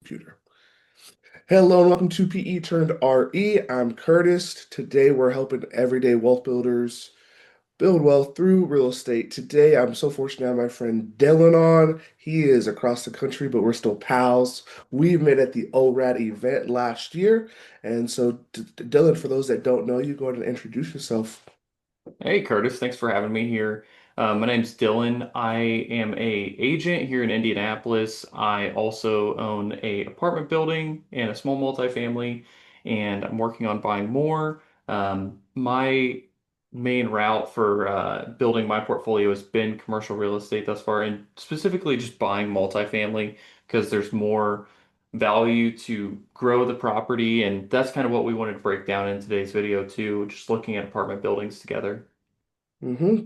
Computer. Hello and welcome to PE turned RE. I'm Curtis. Today we're helping everyday wealth builders build wealth through real estate. Today I'm so fortunate to have my friend Dylan on. He is across the country, but we're still pals. We met at the ORAD event last year. And so, Dylan, for those that don't know you, go ahead and introduce yourself. Hey Curtis, thanks for having me here. My name's Dylan. I am a agent here in Indianapolis. I also own a apartment building and a small multifamily, and I'm working on buying more. My main route for building my portfolio has been commercial real estate thus far, and specifically just buying multifamily because there's more value to grow the property, and that's kind of what we wanted to break down in today's video too, just looking at apartment buildings together.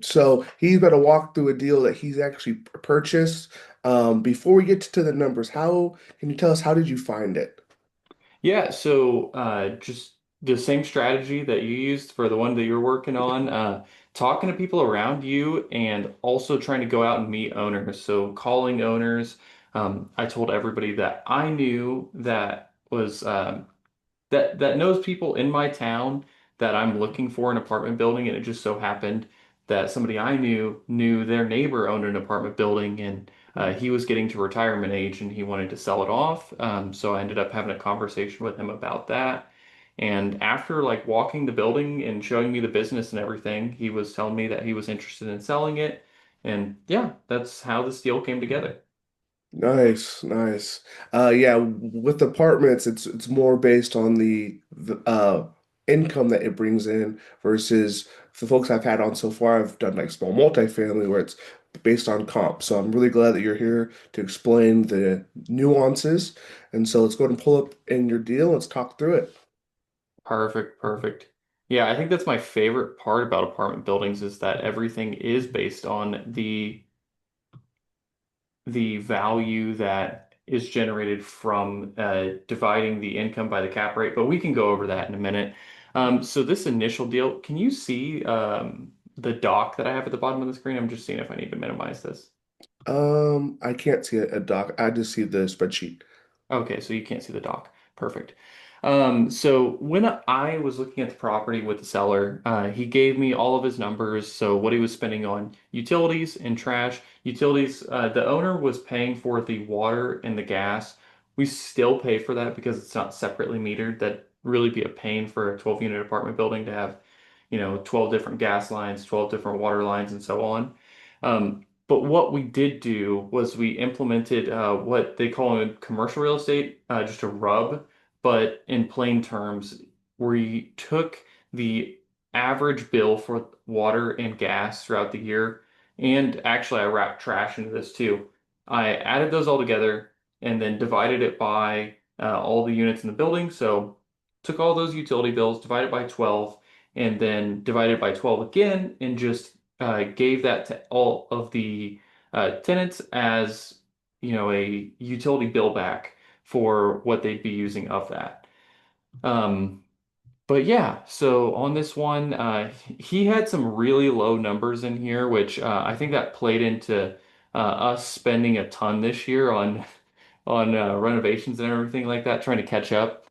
So he's going to walk through a deal that he's actually purchased. Before we get to the numbers, how can you tell us how did you find it? Yeah, so just the same strategy that you used for the one that you're working on, talking to people around you and also trying to go out and meet owners. So calling owners, I told everybody that I knew that was that knows people in my town that I'm looking for an apartment building, and it just so happened that somebody I knew their neighbor owned an apartment building, and he was getting to retirement age and he wanted to sell it off. So I ended up having a conversation with him about that. And after like walking the building and showing me the business and everything, he was telling me that he was interested in selling it. And yeah, that's how this deal came together. Nice, nice. Yeah, with apartments, it's more based on the income that it brings in versus the folks I've had on so far. I've done like small multifamily where it's based on comp. So I'm really glad that you're here to explain the nuances. And so let's go ahead and pull up in your deal. Let's talk through it. Perfect, perfect. Yeah, I think that's my favorite part about apartment buildings is that everything is based on the value that is generated from dividing the income by the cap rate, but we can go over that in a minute. So this initial deal, can you see the doc that I have at the bottom of the screen? I'm just seeing if I need to minimize this. I can't see a doc. I just see the spreadsheet. Okay, so you can't see the dock. Perfect. So when I was looking at the property with the seller, he gave me all of his numbers. So what he was spending on utilities and trash. Utilities, the owner was paying for the water and the gas. We still pay for that because it's not separately metered. That'd really be a pain for a 12 unit apartment building to have, 12 different gas lines, 12 different water lines, and so on. But what we did do was we implemented what they call in commercial real estate just a rub, but in plain terms, we took the average bill for water and gas throughout the year, and actually I wrapped trash into this too. I added those all together and then divided it by all the units in the building. So took all those utility bills, divided by 12, and then divided by 12 again, and just gave that to all of the tenants as a utility bill back for what they'd be using of that. Um, but yeah, so on this one, he had some really low numbers in here, which I think that played into us spending a ton this year on renovations and everything like that, trying to catch up.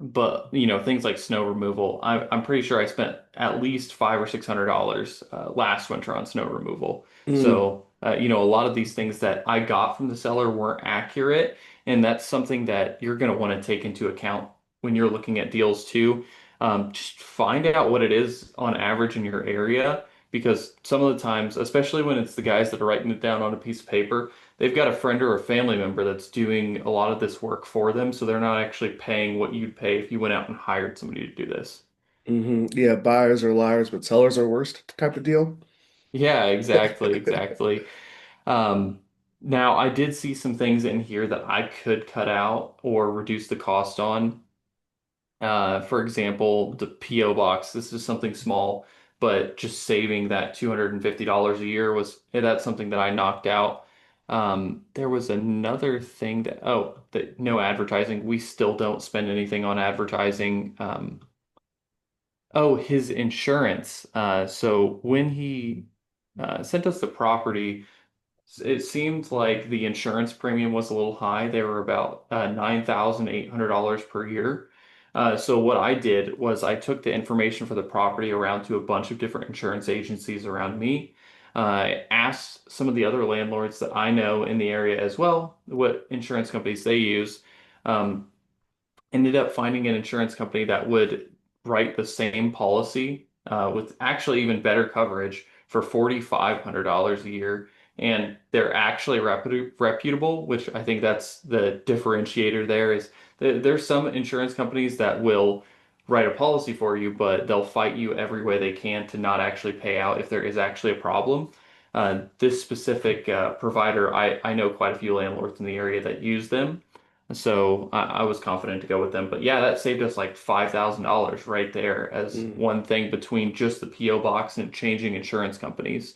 But things like snow removal, I'm pretty sure I spent at least $500 or $600 last winter on snow removal. Mm. So a lot of these things that I got from the seller weren't accurate, and that's something that you're going to want to take into account when you're looking at deals too. Just find out what it is on average in your area, because some of the times, especially when it's the guys that are writing it down on a piece of paper, they've got a friend or a family member that's doing a lot of this work for them, so they're not actually paying what you'd pay if you went out and hired somebody to do this. Yeah, buyers are liars, but sellers are worst type of deal. Yeah, exactly, exactly. Um, Now I did see some things in here that I could cut out or reduce the cost on. For example, the PO box. This is something small, but just saving that $250 a year that's something that I knocked out. There was another thing that no advertising. We still don't spend anything on advertising. Oh, his insurance. So when he sent us the property, It seemed like the insurance premium was a little high. They were about $9,800 per year. So what I did was I took the information for the property around to a bunch of different insurance agencies around me. Asked some of the other landlords that I know in the area as well what insurance companies they use. Um, Ended up finding an insurance company that would write the same policy with actually even better coverage for $4,500 a year. And they're actually reputable, which I think that's the differentiator there is there's some insurance companies that will write a policy for you, but they'll fight you every way they can to not actually pay out if there is actually a problem. This specific provider, I know quite a few landlords in the area that use them. So I was confident to go with them. But yeah, that saved us like $5,000 right there as Mm. one thing between just the PO box and changing insurance companies.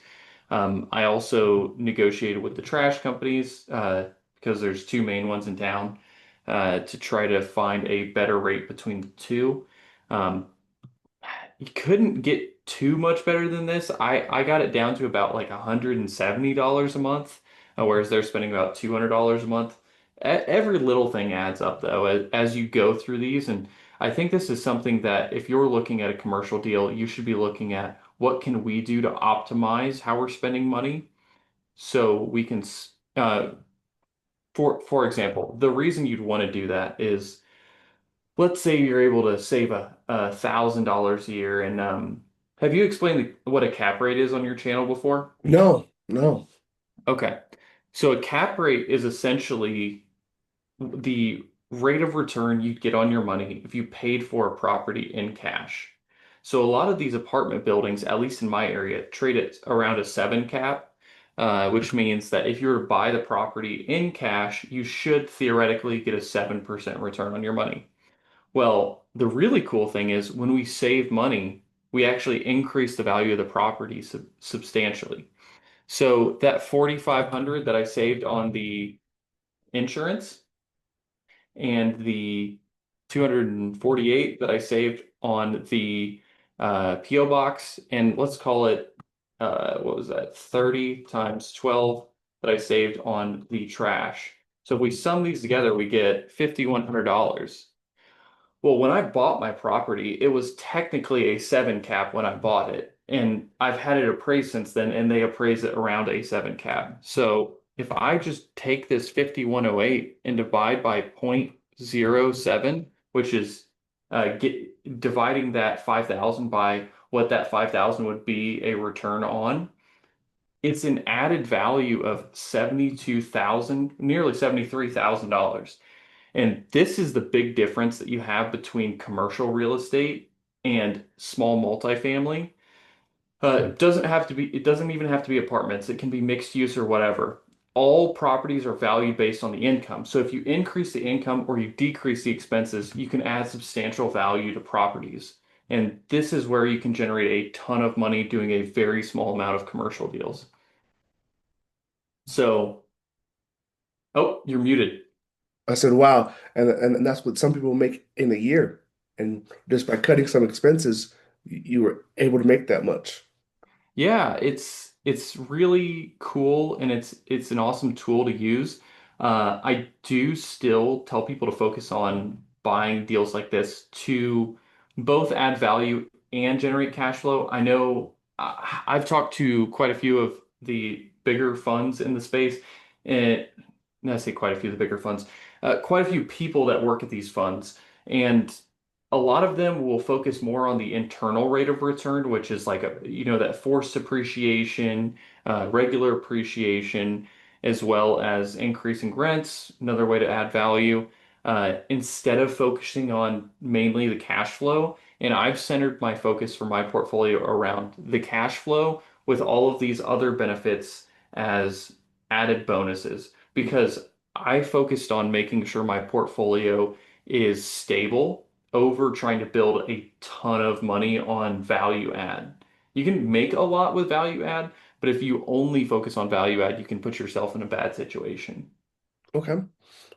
I also negotiated with the trash companies because there's two main ones in town to try to find a better rate between the two. Um, you couldn't get too much better than this. I got it down to about like $170 a month, whereas they're spending about $200 a month. Every little thing adds up though as you go through these, and I think this is something that if you're looking at a commercial deal, you should be looking at what can we do to optimize how we're spending money so we can for example, the reason you'd want to do that is let's say you're able to save $1,000 a year. And have you explained what a cap rate is on your channel before? No, no. Okay. So a cap rate is essentially the rate of return you'd get on your money if you paid for a property in cash. So a lot of these apartment buildings, at least in my area, trade at around a seven cap, which means that if you were to buy the property in cash, you should theoretically get a 7% return on your money. Well, the really cool thing is when we save money, we actually increase the value of the property substantially. So that 4,500 that I saved on the insurance and the 248 that I saved on the PO box, and let's call it what was that? 30 times 12 that I saved on the trash. So if we sum these together, we get $5,100. Well, when I bought my property, it was technically a seven cap when I bought it. And I've had it appraised since then, and they appraise it around a seven cap. So if I just take this 5,108 and divide by 0.07, which is dividing that 5,000 by what that 5,000 would be a return on, it's an added value of 72,000, nearly $73,000. And this is the big difference that you have between commercial real estate and small multifamily. It doesn't even have to be apartments. It can be mixed use or whatever. All properties are valued based on the income. So if you increase the income or you decrease the expenses, you can add substantial value to properties. And this is where you can generate a ton of money doing a very small amount of commercial deals. So, oh, you're muted. I said, wow. And that's what some people make in a year. And just by cutting some expenses, you were able to make that much. Yeah, it's really cool and it's an awesome tool to use. I do still tell people to focus on buying deals like this to both add value and generate cash flow. I know I've talked to quite a few of the bigger funds in the space, and I say quite a few of the bigger funds, quite a few people that work at these funds, and a lot of them will focus more on the internal rate of return, which is like that forced appreciation, regular appreciation, as well as increasing rents, another way to add value, instead of focusing on mainly the cash flow. And I've centered my focus for my portfolio around the cash flow with all of these other benefits as added bonuses because I focused on making sure my portfolio is stable over trying to build a ton of money on value add. You can make a lot with value add, but if you only focus on value add, you can put yourself in a bad situation. Okay.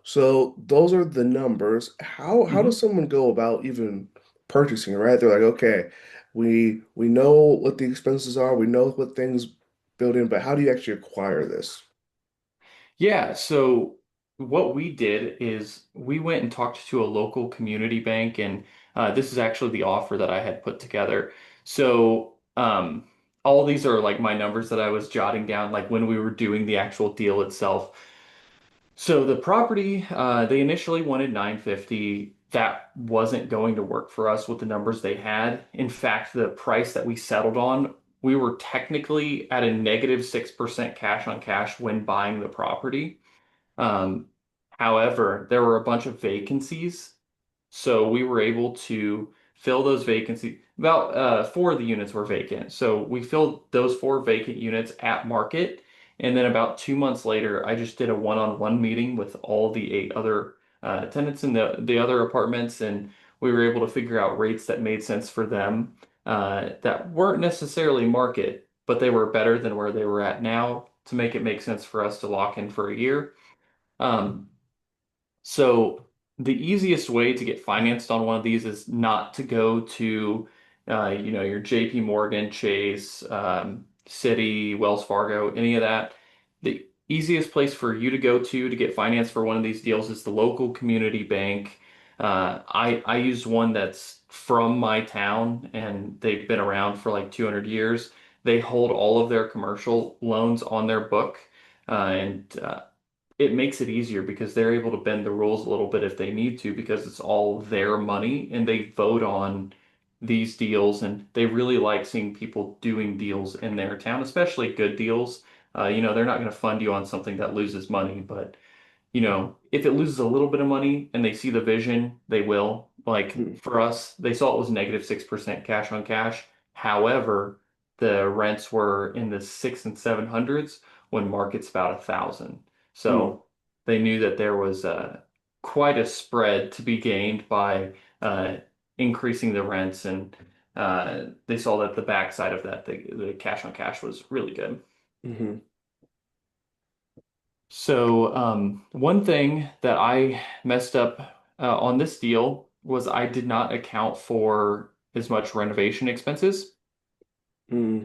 So those are the numbers. How does Mhm. someone go about even purchasing, right? They're like, okay, we know what the expenses are, we know what things built in, but how do you actually acquire this? Yeah, so what we did is we went and talked to a local community bank, and this is actually the offer that I had put together. So all these are like my numbers that I was jotting down, like when we were doing the actual deal itself. So the property, they initially wanted 950. That wasn't going to work for us with the numbers they had. In fact, the price that we settled on, we were technically at a negative 6% cash on cash when buying the property. Um, However, there were a bunch of vacancies, so we were able to fill those vacancies. About four of the units were vacant, so we filled those four vacant units at market. And then about 2 months later, I just did a one-on-one meeting with all the eight other tenants in the other apartments, and we were able to figure out rates that made sense for them that weren't necessarily market, but they were better than where they were at now to make it make sense for us to lock in for a year. Um, so the easiest way to get financed on one of these is not to go to, your JP Morgan, Chase, Citi, Wells Fargo, any of that. The easiest place for you to go to get financed for one of these deals is the local community bank. I used one that's from my town, and they've been around for like 200 years. They hold all of their commercial loans on their book, and it makes it easier because they're able to bend the rules a little bit if they need to because it's all their money and they vote on these deals and they really like seeing people doing deals in their town, especially good deals. They're not going to fund you on something that loses money, but if it loses a little bit of money and they see the vision, they will. Like Hmm. for us, they saw it was negative 6% cash on cash. However, the rents were in the six and seven hundreds when market's about 1,000. Hmm. So they knew that there was quite a spread to be gained by uh, increasing the rents, and they saw that the backside of that, the cash on cash was really good. Hmm. So, one thing that I messed up on this deal was I did not account for as much renovation expenses. Hmm.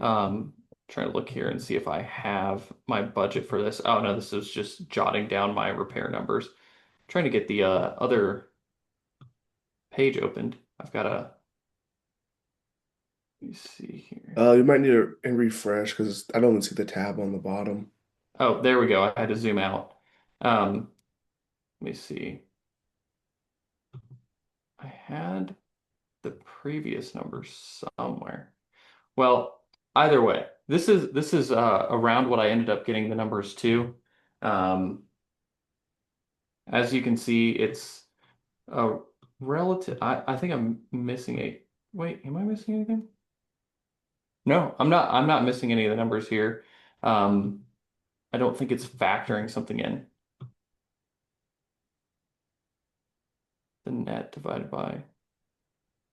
Trying to look here and see if I have my budget for this. Oh no, this is just jotting down my repair numbers. Trying to get the other page opened. I've got a, let me see here. You might need to refresh because I don't even see the tab on the bottom. Oh, there we go. I had to zoom out. Let me see. I had the previous numbers somewhere. Well, either way, this is around what I ended up getting the numbers to. Um, as you can see, it's a relative. I think I'm missing a. Wait, am I missing anything? No, I'm not. I'm not missing any of the numbers here. Um, I don't think it's factoring something in. The net divided by.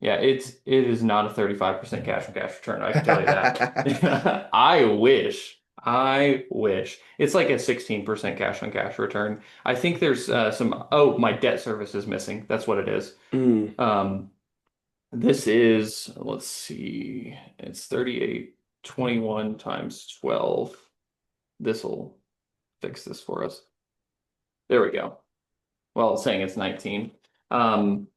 Yeah, it is not a 35% cash on cash return. I can tell you that. I wish. I wish. It's like a 16% cash on cash return. I think there's my debt service is missing. That's what it is. Mm. Um, this is, let's see, it's 3821 times 12. This will fix this for us. There we go. Well, it's saying it's 19. Um,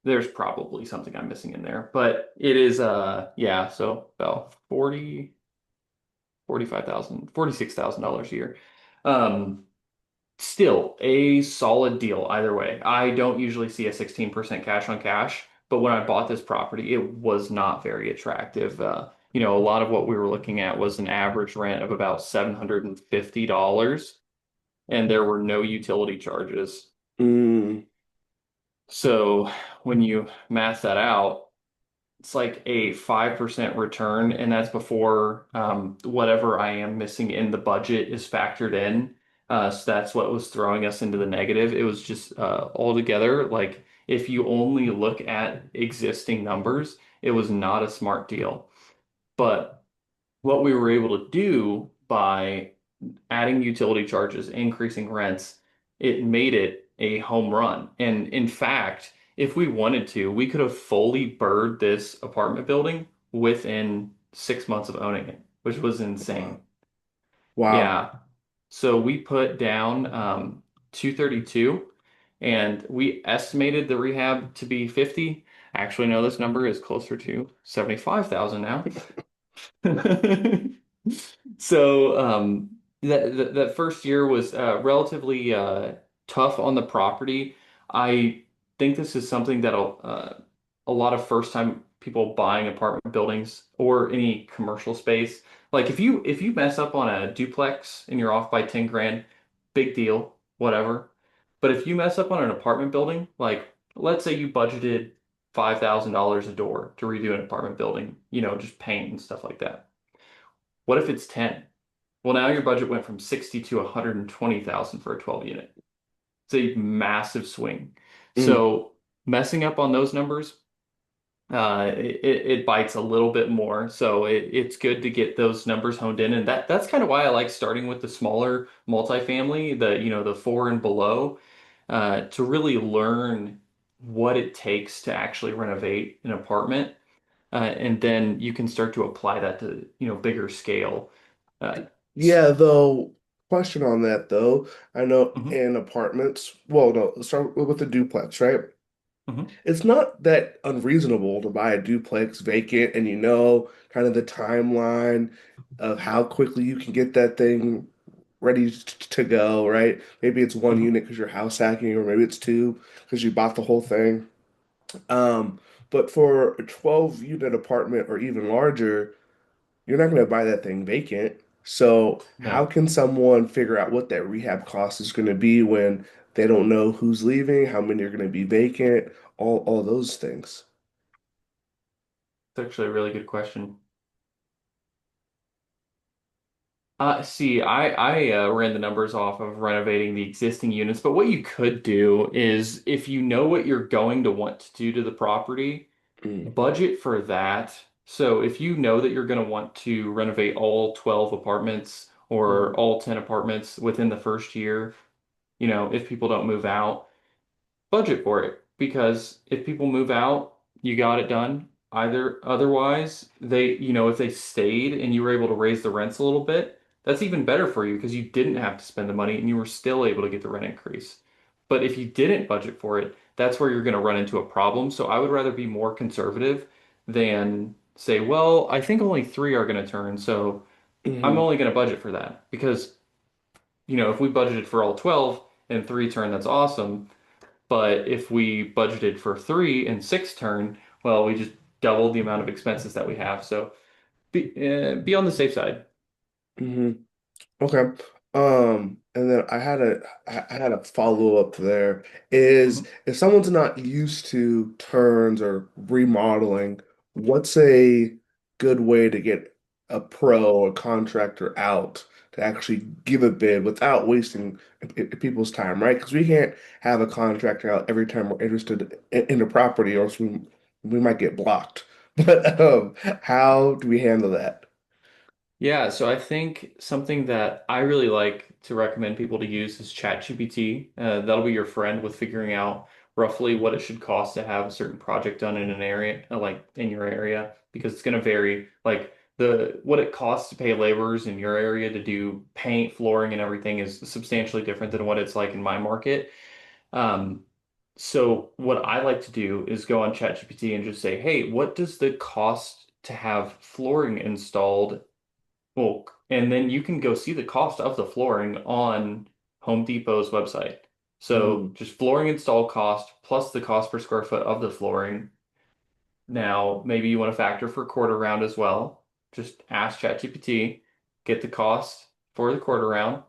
There's probably something I'm missing in there, but it is yeah, so about 45,000, $46,000 a year. Um Still a solid deal either way. I don't usually see a 16% cash on cash, but when I bought this property, it was not very attractive. A lot of what we were looking at was an average rent of about $750, and there were no utility charges. Mm. So when you math that out, it's like a 5% return, and that's before whatever I am missing in the budget is factored in. So that's what was throwing us into the negative. It was just altogether, like if you only look at existing numbers, it was not a smart deal. But what we were able to do by adding utility charges, increasing rents, it made it a home run. And in fact, if we wanted to, we could have fully bird this apartment building within 6 months of owning it, which was Wow. insane. Wow. Yeah. So we put down 232 and we estimated the rehab to be 50. Actually, no, this number is closer to 75,000 now. So that first year was relatively tough on the property. I think this is something that'll a lot of first time people buying apartment buildings or any commercial space. Like if you mess up on a duplex and you're off by 10 grand, big deal, whatever. But if you mess up on an apartment building, like let's say you budgeted $5,000 a door to redo an apartment building, just paint and stuff like that. What if it's 10? Well, now your budget went from 60 to 120,000 for a 12 unit. It's a massive swing. Mm. So messing up on those numbers, it bites a little bit more. So it's good to get those numbers honed in. And that's kind of why I like starting with the smaller multifamily, the four and below, to really learn what it takes to actually renovate an apartment. And then you can start to apply that to, bigger scale. Uh, Yeah, though, question on that though. I know mhm, in apartments, well, no, let's start with the duplex, right? mhm, It's not that unreasonable to buy a duplex vacant and you know kind of the timeline of how quickly you can get that thing ready to go, right? Maybe it's one mhm. unit because you're house hacking, or maybe it's two because you bought the whole thing. Um, but for a 12 unit apartment or even larger, you're not going to buy that thing vacant. So how No, can someone figure out what that rehab cost is going to be when they don't know who's leaving, how many are going to be vacant, all those things? it's actually a really good question. See, I ran the numbers off of renovating the existing units, but what you could do is if you know what you're going to want to do to the property, Mm, budget for that. So if you know that you're going to want to renovate all 12 apartments or mm, all 10 apartments within the first year, if people don't move out, budget for it because if people move out, you got it done. Either otherwise, if they stayed and you were able to raise the rents a little bit, that's even better for you because you didn't have to spend the money and you were still able to get the rent increase. But if you didn't budget for it, that's where you're going to run into a problem. So I would rather be more conservative than say, well, I think only three are going to turn, so I'm mm, only going to budget for that because, if we budgeted for all 12 and three turn, that's awesome. But if we budgeted for three and six turn, well, we just doubled the amount of expenses that we have. So be on the safe side. mm. Okay. And then I had a follow up there is Mhm. if someone's not used to turns or remodeling, what's a good way to get a pro or contractor out to actually give a bid without wasting people's time, right? Because we can't have a contractor out every time we're interested in the property, or else we might get blocked. But how do we handle that? Yeah, so I think something that I really like to recommend people to use is ChatGPT. That'll be your friend with figuring out roughly what it should cost to have a certain project done in an area, like in your area, because it's going to vary. Like the what it costs to pay laborers in your area to do paint, flooring, and everything is substantially different than what it's like in my market. Um, so what I like to do is go on ChatGPT and just say, hey, what does the cost to have flooring installed? Well, and then you can go see the cost of the flooring on Home Depot's website. So Mm, just flooring install cost plus the cost per square foot of the flooring. Now, maybe you want to factor for quarter round as well. Just ask ChatGPT, get the cost for the quarter round,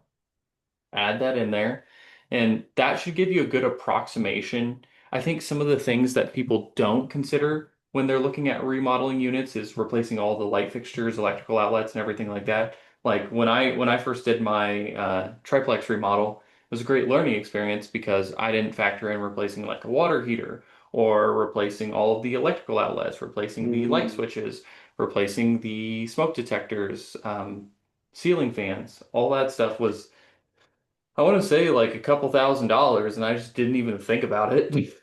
add that in there, and that should give you a good approximation. I think some of the things that people don't consider when they're looking at remodeling units is replacing all the light fixtures, electrical outlets, and everything like that. Like when I first did my triplex remodel, it was a great learning experience because I didn't factor in replacing like a water heater or replacing all of the electrical outlets, replacing the light mm. switches, replacing the smoke detectors, ceiling fans. All that stuff was I want to say like a couple $1,000s, and I just didn't even think about it.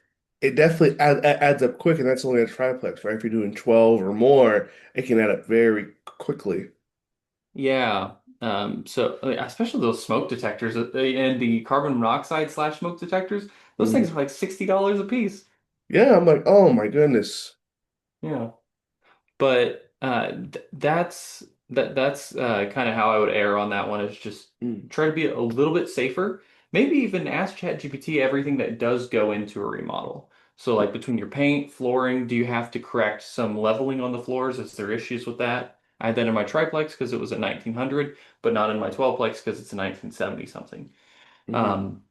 It definitely adds up quick, and that's only a triplex, right? If you're doing 12 or more, it can add up very quickly. Yeah. Especially those smoke detectors and the carbon monoxide slash smoke detectors, those things Mhm. are like $60 a piece. Yeah, I'm like, oh my goodness. Yeah. But that's kind of how I would err on that one is just Mm, try to be a little bit safer. Maybe even ask ChatGPT everything that does go into a remodel. So like between your paint, flooring, do you have to correct some leveling on the floors? Is there issues with that? I had that in my triplex because it was a 1900, but not in my 12plex because it's a 1970 something. mhm, Um,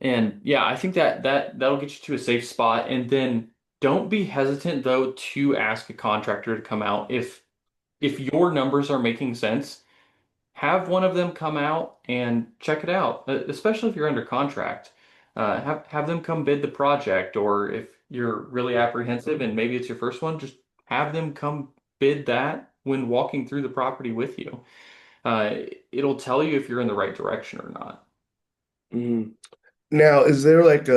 and yeah, I think that'll get you to a safe spot. And then don't be hesitant though to ask a contractor to come out if your numbers are making sense. Have one of them come out and check it out, especially if you're under contract. Have them come bid the project, or if you're really apprehensive and maybe it's your first one, just have them come bid that when walking through the property with you. Uh, it'll tell you if you're in the right direction or not. mhm. Now, is there like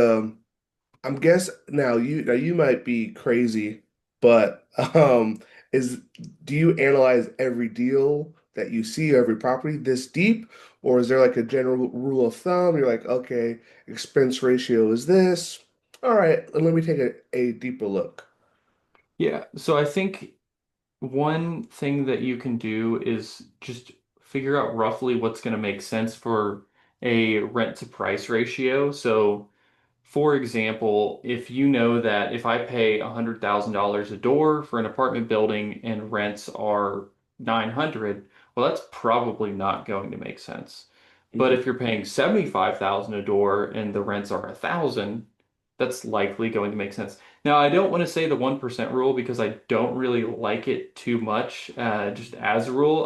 I'm guess now you might be crazy, but is do you analyze every deal that you see, every property this deep, or is there like a general rule of thumb? You're like, okay, expense ratio is this. All right, let me take a deeper look. Yeah, so I think one thing that you can do is just figure out roughly what's going to make sense for a rent to price ratio. So, for example, if you know that if I pay $100,000 a door for an apartment building and rents are 900, well, that's probably not going to make sense. But Hmm. if you're paying 75,000 a door and the rents are 1,000, that's likely going to make sense. Now, I don't want to say the 1% rule because I don't really like it too much, just as a rule.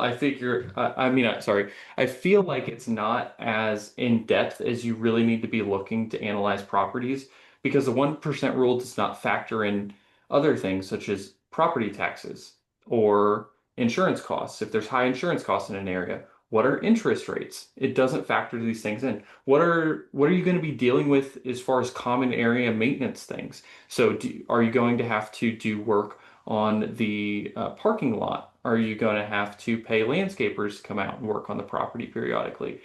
Sorry, I feel like it's not as in depth as you really need to be looking to analyze properties because the 1% rule does not factor in other things such as property taxes or insurance costs. If there's high insurance costs in an area, what are interest rates? It doesn't factor these things in. What are you going to be dealing with as far as common area maintenance things? So are you going to have to do work on the parking lot? Are you going to have to pay landscapers to come out and work on the property periodically?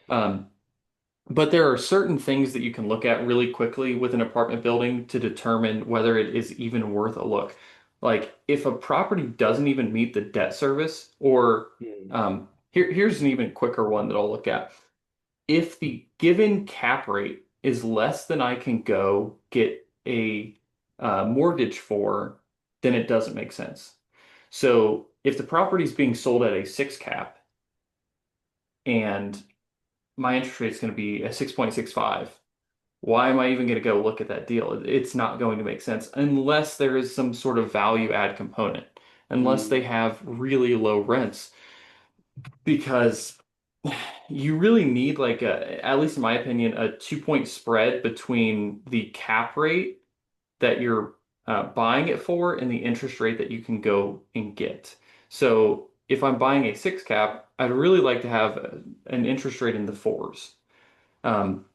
Um, but there are certain things that you can look at really quickly with an apartment building to determine whether it is even worth a look. Like if a property doesn't even meet the debt service, or here's an even quicker one that I'll look at. If the given cap rate is less than I can go get a mortgage for, then it doesn't make sense. So if the property is being sold at a six cap and my interest rate is going to be a 6.65, why am I even going to go look at that deal? It's not going to make sense unless there is some sort of value add component, unless they Hmm. have really low rents, because you really need like at least in my opinion, a 2 point spread between the cap rate that you're buying it for and the interest rate that you can go and get. So if I'm buying a six cap, I'd really like to have an interest rate in the fours. Um,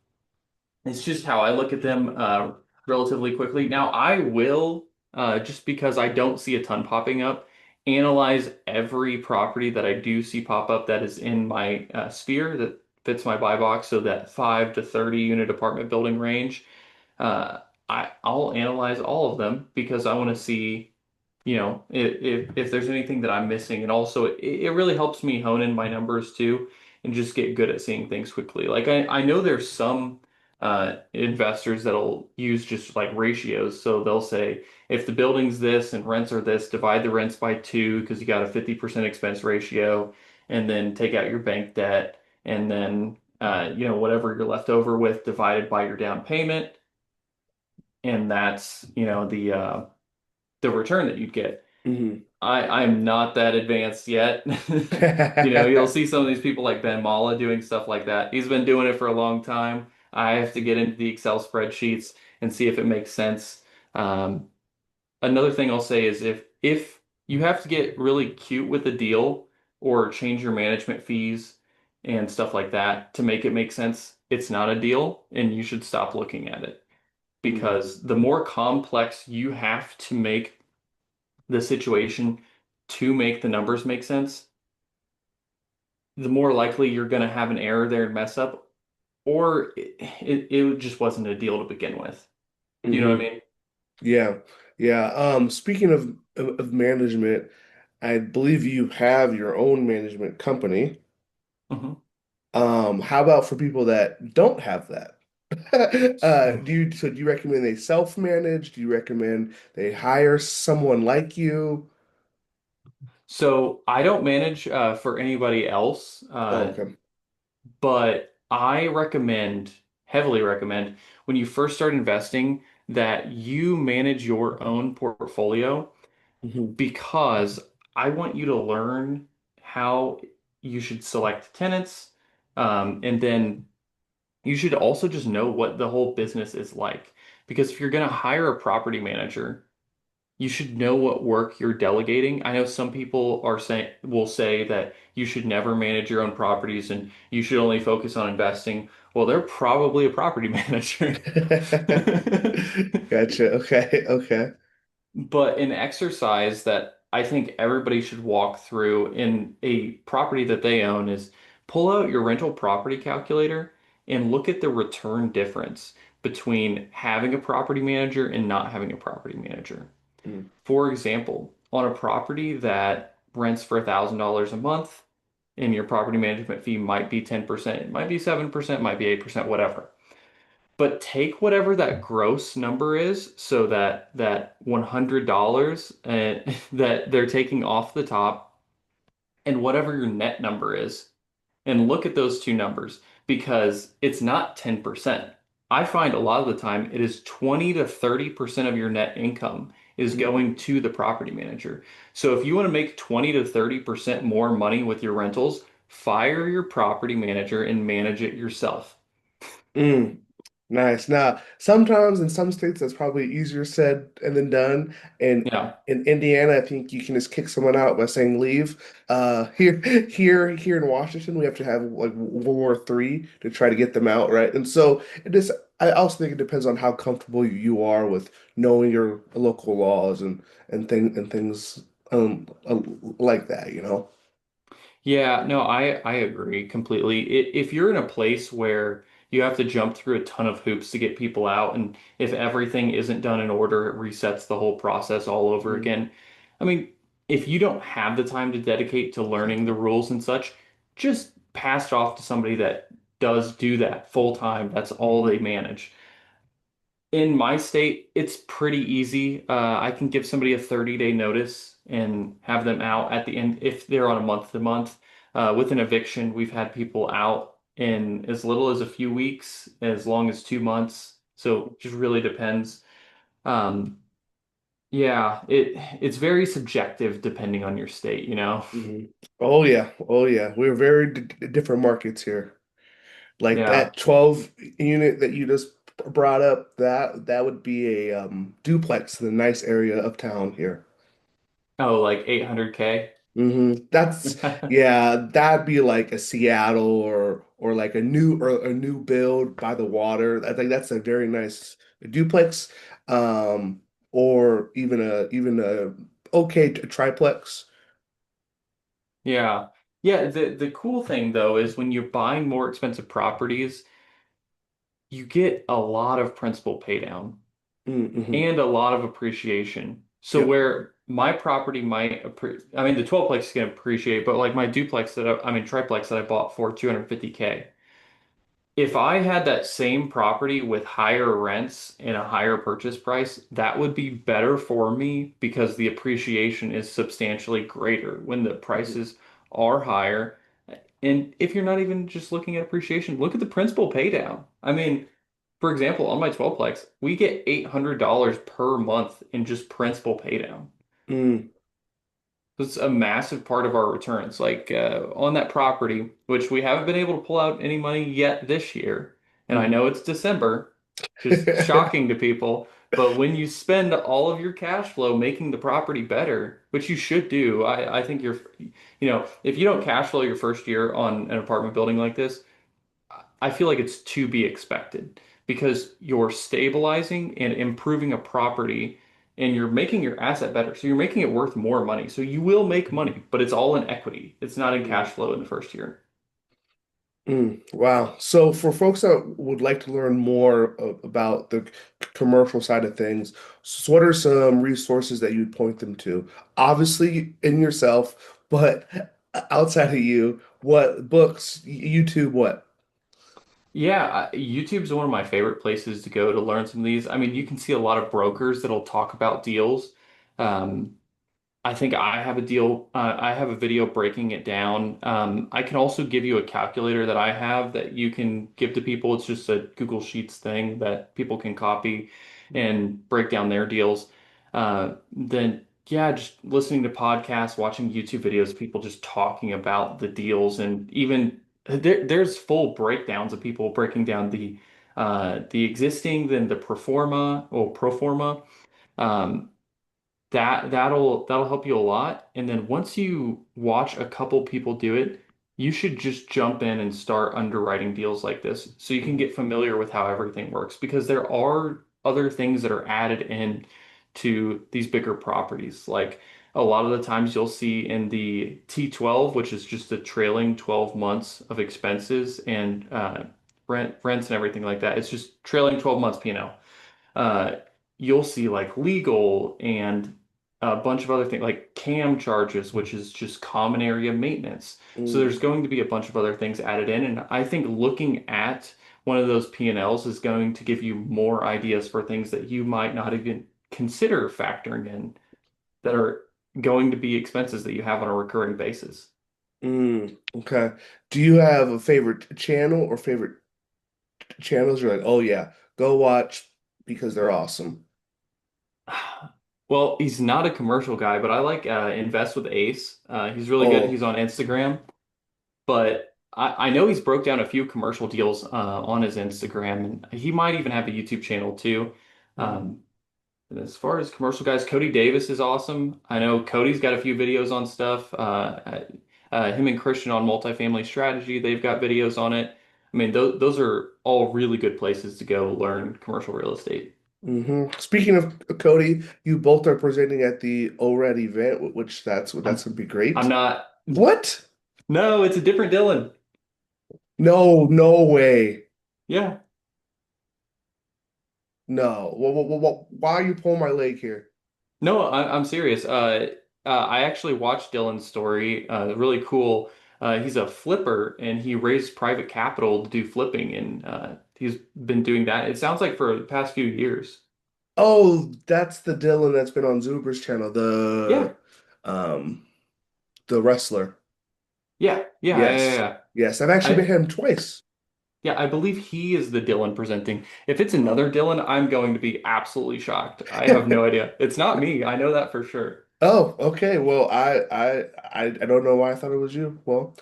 it's just how I look at them relatively quickly. Now, I will, just because I don't see a ton popping up, analyze every property that I do see pop up that is in my sphere that fits my buy box, so that 5 to 30 unit apartment building range. Uh, I'll analyze all of them because I want to see, if there's anything that I'm missing. And also, it really helps me hone in my numbers too and just get good at seeing things quickly. Like I know there's some investors that'll use just like ratios. So they'll say if the building's this and rents are this, divide the rents by two because you got a 50% expense ratio, and then take out your bank debt, and then whatever you're left over with divided by your down payment, and that's the return that you'd get. Hmm. I'm not that advanced yet. You'll see some of these people like Ben Malla doing stuff like that. He's been doing it for a long time. I have to get into the Excel spreadsheets and see if it makes sense. Um, Another thing I'll say is if you have to get really cute with the deal or change your management fees and stuff like that to make it make sense, it's not a deal and you should stop looking at it, Hmm. because the more complex you have to make the situation to make the numbers make sense, the more likely you're going to have an error there and mess up, or it just wasn't a deal to begin with. Do you know what Hmm. I mean? Yeah. Yeah. Speaking of management, I believe you have your own management company. Mhm. How about for people that don't have that? Do you recommend they self-manage? Do you recommend they hire someone like you? So I don't manage for anybody else, Oh, okay. but I recommend, heavily recommend, when you first start investing, that you manage your own portfolio Hmm. because I want you to learn how you should select tenants, and then you should also just know what the whole business is like. Because if you're going to hire a property manager, you should know what work you're delegating. I know some people are saying will say that you should never manage your own properties and you should only focus on investing. Well, they're probably a property manager. Gotcha. Okay. Okay. But an exercise that I think everybody should walk through in a property that they own is pull out your rental property calculator and look at the return difference between having a property manager and not having a property manager. Mm, For example, on a property that rents for $1,000 a month and your property management fee might be 10%, it might be 7%, might be 8%, whatever. But take whatever that gross number is, so that $100 that they're taking off the top, and whatever your net number is, and look at those two numbers because it's not 10%. I find a lot of the time it is 20 to 30% of your net income is mm, going to the property manager. So if you want to make 20 to 30% more money with your rentals, fire your property manager and manage it yourself. mm. Nice. Now, sometimes in some states that's probably easier said and than done. And Yeah. in Indiana, I think you can just kick someone out by saying leave. Here in Washington, we have to have like World War III to try to get them out, right? And so it is. I also think it depends on how comfortable you are with knowing your local laws and things like that, you know? Yeah, no, I agree completely. If you're in a place where you have to jump through a ton of hoops to get people out, and if everything isn't done in order, it resets the whole process all over Mm, again. I mean, if you don't have the time to dedicate to learning the rules and such, just pass it off to somebody that does do that full time. That's all mhm, they manage. In my state, it's pretty easy. I can give somebody a 30-day notice and have them out at the end if they're on a month to month. With an eviction, we've had people out in as little as a few weeks, as long as 2 months. So it just really depends. Um, yeah, it's very subjective depending on your state, you know? mhm. Oh yeah, oh yeah. We're very d different markets here. Like Yeah. that 12 unit that you just brought up, that would be a duplex in a nice area of town here. Oh, like 800K. That's yeah, that'd be like a Seattle or like a new build by the water. I think that's a very nice duplex, um, or even a okay triplex. Yeah. Yeah, the cool thing though is when you're buying more expensive properties, you get a lot of principal pay down Mm-hmm. and a lot of appreciation. So Yep. where my property might, I mean, the 12plex is going to appreciate, but like my duplex I mean, triplex that I bought for 250K, if I had that same property with higher rents and a higher purchase price, that would be better for me because the appreciation is substantially greater when the Mhm. prices are higher. And if you're not even just looking at appreciation, look at the principal pay down. I mean, for example, on my 12plex, we get $800 per month in just principal pay down. Mm, It's a massive part of our returns. Like on that property, which we haven't been able to pull out any money yet this year. And I mhm. know it's December, which is shocking to people. But when you spend all of your cash flow making the property better, which you should do, I think if you don't cash flow your first year on an apartment building like this, I feel like it's to be expected because you're stabilizing and improving a property and you're making your asset better. So you're making it worth more money. So you will make money, but it's all in equity. It's not in cash Mm. flow in the first year. Wow. So for folks that would like to learn more about the commercial side of things, so what are some resources that you'd point them to? Obviously in yourself, but outside of you, what books, YouTube, what? Yeah, YouTube's one of my favorite places to go to learn some of these. I mean, you can see a lot of brokers that'll talk about deals. Um, I think I have a deal. I have a video breaking it down. I can also give you a calculator that I have that you can give to people. It's just a Google Sheets thing that people can copy and break down their deals. Then, yeah, just listening to podcasts, watching YouTube videos, people just talking about the deals, and even there's full breakdowns of people breaking down the existing, then the pro forma. Um, that'll help you a lot. And then once you watch a couple people do it, you should just jump in and start underwriting deals like this so you can get familiar with how everything works because there are other things that are added in to these bigger properties. Like a lot of the times you'll see in the T12, which is just the trailing 12 months of expenses and rents and everything like that. It's just trailing 12 months P&L. uh, you'll see like legal and a bunch of other things like CAM charges, which is just common area maintenance. So Mm, there's going to be a bunch of other things added in. And I think looking at one of those P&Ls is going to give you more ideas for things that you might not even consider factoring in that are going to be expenses that you have on a recurring basis. okay. Do you have a favorite channel or favorite channels? You're like, oh yeah, go watch because they're awesome. Well, he's not a commercial guy, but I like Invest with Ace. He's really good. Oh, He's on Instagram. But I know he's broke down a few commercial deals on his Instagram, and he might even have a YouTube channel too. mm, Um, and as far as commercial guys, Cody Davis is awesome. I know Cody's got a few videos on stuff. Him and Christian on multifamily strategy, they've got videos on it. I mean, those are all really good places to go learn commercial real estate. Speaking of Cody, you both are presenting at the ORED event, which that's I'm gonna be I'm great. not. What? No, it's a different Dylan. No, no way. Yeah. No. Why are you pulling my leg here? No, I'm serious. I actually watched Dylan's story. Really cool. He's a flipper and he raised private capital to do flipping, and he's been doing that. It sounds like for the past few years. Oh, that's the Dylan that's been on Zuber's channel, Yeah, um the wrestler. Yes. yeah. Yes, I've actually met I him twice. yeah, I believe he is the Dylan presenting. If it's another Dylan, I'm going to be absolutely shocked. I have no idea. It's not me. I know that for sure. Oh, okay. Well, I don't know why I thought it was you. Well,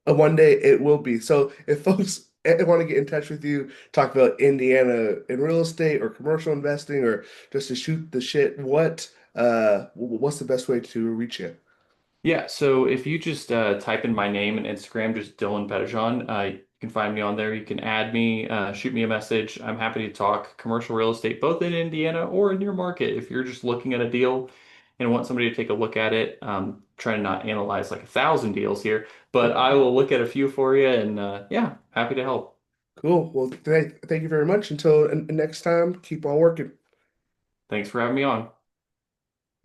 one day it will be. So if folks want to get in touch with you, talk about Indiana in real estate or commercial investing or just to shoot the shit, what's the best way to reach you? Yeah, so if you just type in my name and Instagram, just Dylan Pettijohn, you can find me on there. You can add me, shoot me a message. I'm happy to talk commercial real estate, both in Indiana or in your market. If you're just looking at a deal and want somebody to take a look at it, trying to not analyze like 1,000 deals here, but I will look at a few for you, and yeah, happy to help. Cool. Well, thank you very much. Until next time, keep on working. Thanks for having me on.